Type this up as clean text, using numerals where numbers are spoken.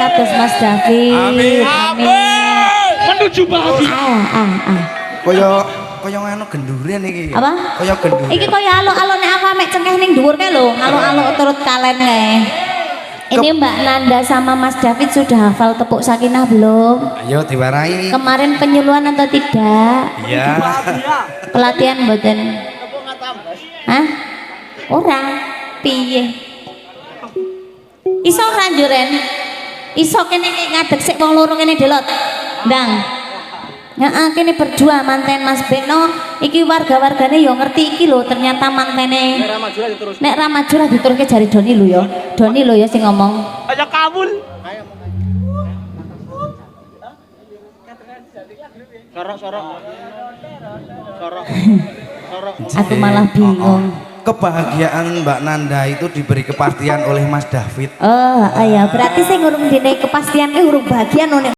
kados Mas David. Amin. Menuju bahagia. Kaya ngono gendurian iki. Apa? Kaya gendurian. Iki kaya aluk-aluk nek aku mek cengkeh ning dhuwur kae lho, aluk-aluk turut kalen kae. Ini Mbak Nanda sama Mas David sudah hafal tepuk sakinah belum? Ayo diwarai. Kemarin penyuluhan atau tidak? Iya. Pelatihan mboten? Hah? Ora. Piye? Iso ora njuren? Iso kene ngadeg sik wong loro kene delot. Ndang. Heeh, kene berdua manten Mas Beno. Iki warga-wargane yo ngerti iki lho, ternyata mantene. Nek ra maju ra diteruske jari Doni lho ya. Doni lho ya sing ngomong. Ayo kabul. Sorok. Aku malah bingung. Kebahagiaan Mbak Nanda itu diberi kepastian oleh Mas David. Oh, iya berarti saya ngurung dene kepastian ke huruf bagian nek